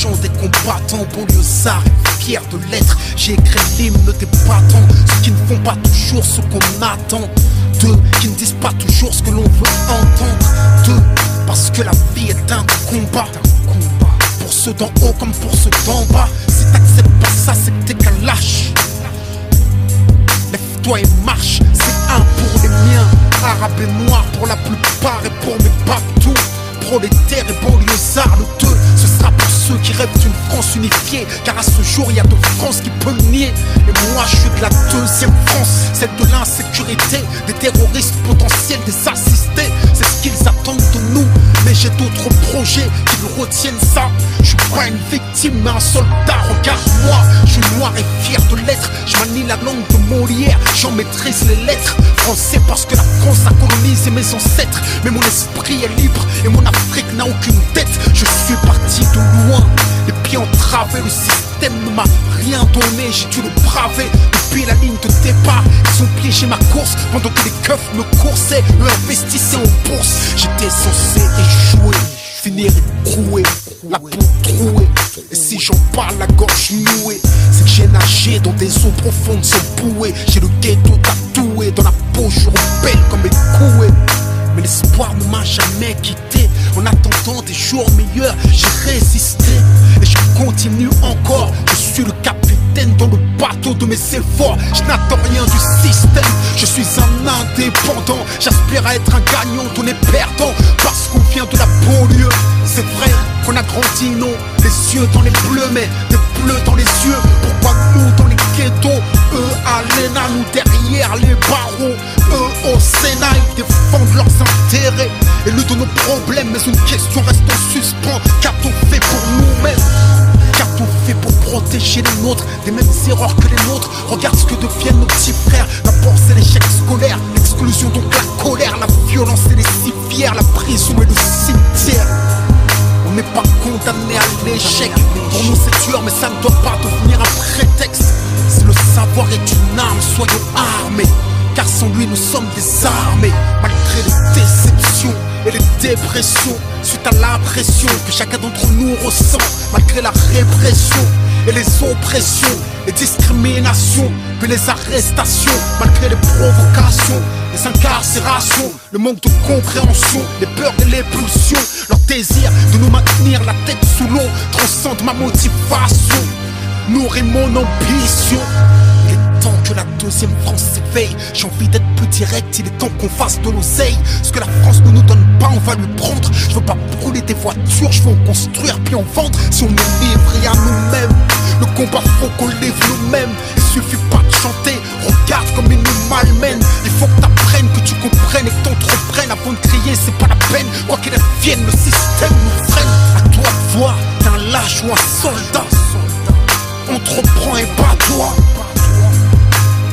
chant des combattants, banlieusards fiers de l'être. J'ai écrit l'hymne des battants, ceux qui ne font pas toujours ce qu'on attend d'eux, qui ne disent pas toujours ce que l'on veut entendre d'eux, parce que la vie est un combat. Pour ceux d'en haut comme pour ceux d'en bas. Si t'acceptes pas ça, c'est que t'es qu'un lâche. Lève-toi et marche, c'est un pour les miens, arabes et noirs pour la plupart, et pour mes babtous, prolétaires et banlieusards, le 2, ce sera pour ceux qui rêvent d'une France unifiée, car à ce jour il y a de France qui peut le nier. Et moi je suis de la deuxième France, celle de l'insécurité, des terroristes potentiels, des assistés. C'est ce qu'ils attendent de nous, mais j'ai d'autres projets qui nous retiennent ça. Je suis pas une victime mais un soldat, regarde-moi. Je suis noir et fier de l'être, je manie la langue de Molière, j'en maîtrise les lettres. Français parce que la France a colonisé mes ancêtres, mais mon esprit est libre et mon Afrique n'a aucune dette. Je suis parti de loin, les pieds entravés, le système ne m'a rien donné, j'ai dû le braver. Depuis la ligne de départ, ils ont piégé ma course pendant que les keufs me coursaient, eux investissaient en bourse. J'étais censé échouer, finir écroué, la peau trouée. Et si j'en parle la gorge nouée, c'est que j'ai nagé dans des eaux profondes sans bouée. J'ai le ghetto tatoué dans la peau, je rebelle comme écoué. Mais l'espoir ne m'a jamais quitté. En attendant des jours meilleurs, j'ai résisté. Et je continue encore, je suis le capitaine dans le bateau de mes efforts. Je n'attends rien du système, je suis un indépendant. J'aspire à être un gagnant, on est perdant, parce qu'on vient de la banlieue. C'est vrai qu'on a grandi, non, les yeux dans les bleus, mais des bleus dans les yeux. Pourquoi nous dans les ghettos, eux à l'ENA, nous derrière les barreaux, eux au Sénat, ils défendent leurs intérêts et le de nos problèmes. Mais une question reste en suspens, qu'a-t-on fait pour nous-mêmes? Qu'a-t-on fait pour protéger les nôtres des mêmes erreurs que les nôtres? Regarde ce que deviennent nos petits frères. D'abord c'est l'échec scolaire, l'exclusion donc la colère, la violence et les civières, la prison et le cimetière. On n'est pas condamné à l'échec. Pour nous c'est dur mais ça ne doit pas devenir un prétexte. Si le savoir est une arme, soyons armés, car sans lui nous sommes désarmés. Malgré les déceptions et les dépressions, suite à la pression que chacun d'entre nous ressent, malgré la répression et les oppressions, les discriminations, puis les arrestations, malgré les provocations, les incarcérations, le manque de compréhension, les peurs et les pulsions, leur désir de nous maintenir la tête sous l'eau transcende ma motivation, nourrit mon ambition. Il est temps que la deuxième France s'éveille. J'ai envie d'être plus direct, il est temps qu'on fasse de l'oseille. Ce que la France ne nous donne pas, on va lui prendre. Je veux pas brûler des voitures, je veux en construire puis en vendre. Si on est livré à nous-mêmes, le combat faut qu'on livre nous-mêmes. Il suffit pas de chanter, regarde comme ils nous malmènent. Il faut que t'apprennes, que tu comprennes et que t'entreprennes. Avant de crier, c'est pas la peine. Quoi qu'il advienne, le système nous freine. À toi de voir, t'es un lâche ou un soldat. Entreprends et bats-toi.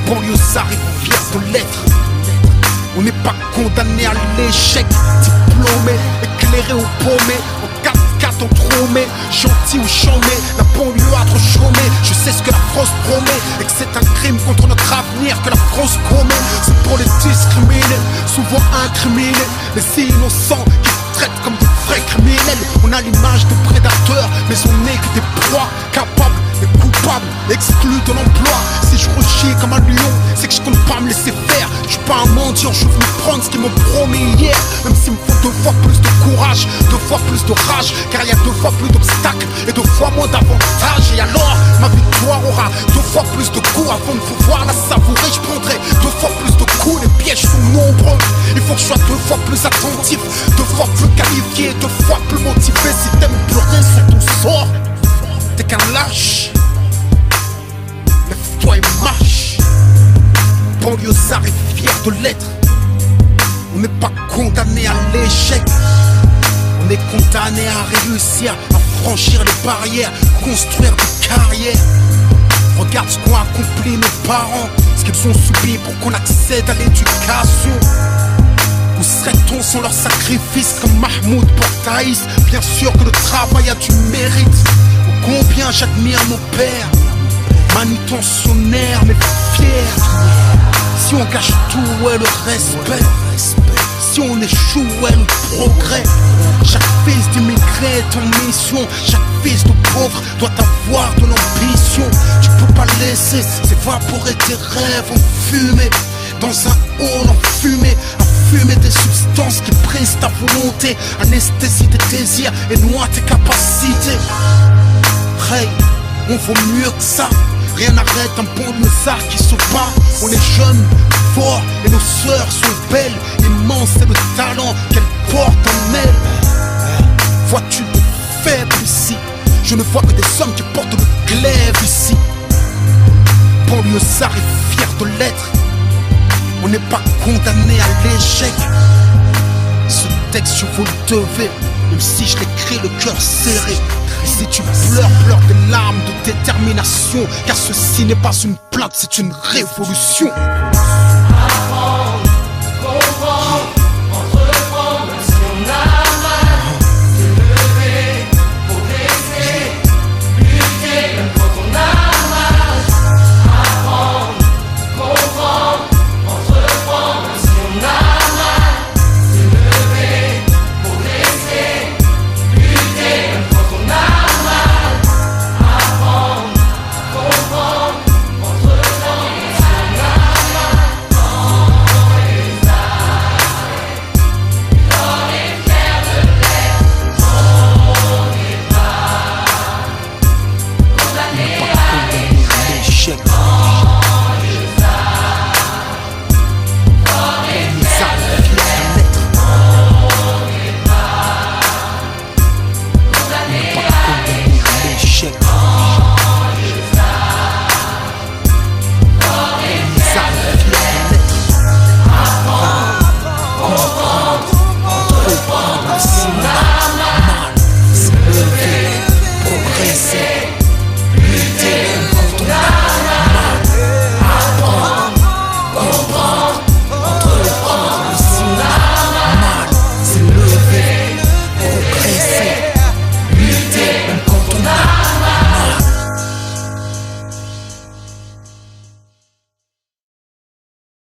Banlieusards et fiers de l'être. On n'est pas condamné à l'échec. Diplômé, éclairé ou paumé, en 4x4 entrômé, gentil ou chômé, la banlieue a trop chômé. Je sais ce que la France promet et que c'est un crime contre notre avenir que la France commet. C'est pour les discriminés, souvent incriminés, les innocents qui traitent comme des vrais criminels. On a l'image de prédateurs, mais on n'est que des proies capables et coupables, exclus de l'emploi. Si je rechie comme un lion, c'est que je compte pas me laisser faire. Je suis pas un mendiant, je suis venu prendre ce qu'ils m'ont promis hier. Même s'il me faut 2 fois plus de courage, 2 fois plus de rage, car il y a 2 fois plus d'obstacles et 2 fois moins d'avantages. Et alors, ma victoire aura 2 fois plus de coups. Avant de pouvoir la savourer, je prendrai 2 fois plus de coups. Les pièges sont nombreux, il faut que je sois 2 fois plus attentif, 2 fois plus qualifié, 2 fois plus motivé. Si t'aimes pleurer sur ton sort, t'es qu'un lâche. Lève-toi et marche. Banlieusards et fiers de l'être. On n'est pas condamné à l'échec. On est condamné à réussir, à franchir les barrières, construire des carrières. Regarde ce qu'ont accompli nos parents, ce qu'ils ont subi pour qu'on accède à l'éducation. Où serait-on sans leur sacrifice comme Mahmoud pour Thaïs? Bien sûr que le travail a du mérite. Oh, combien j'admire mon père, manutentionnaire mais fier. Si on cache tout, ouais, le respect. si on échoue, ouais, le progrès. Chaque fils d'immigré est en mission. Chaque fils de pauvre doit avoir de l'ambition. Tu peux pas laisser s'évaporer tes rêves en fumée. Dans un hall enfumé, fumer des substances qui brisent ta volonté, anesthésie tes désirs et noie tes capacités. Hey, on vaut mieux que ça. Rien n'arrête un bon lézard qui se bat. On est jeunes, forts et nos sœurs sont belles. Immense est le talent qu'elles portent en elles. Vois-tu de faibles ici? Je ne vois que des hommes qui portent le glaive ici. Banlieusard est fier de l'être. On n'est pas condamné à l'échec. Ce texte je vous le devais, même si je l'écris le cœur serré. Et si tu pleures, pleure des larmes de détermination, car ceci n'est pas une plainte, c'est une révolution.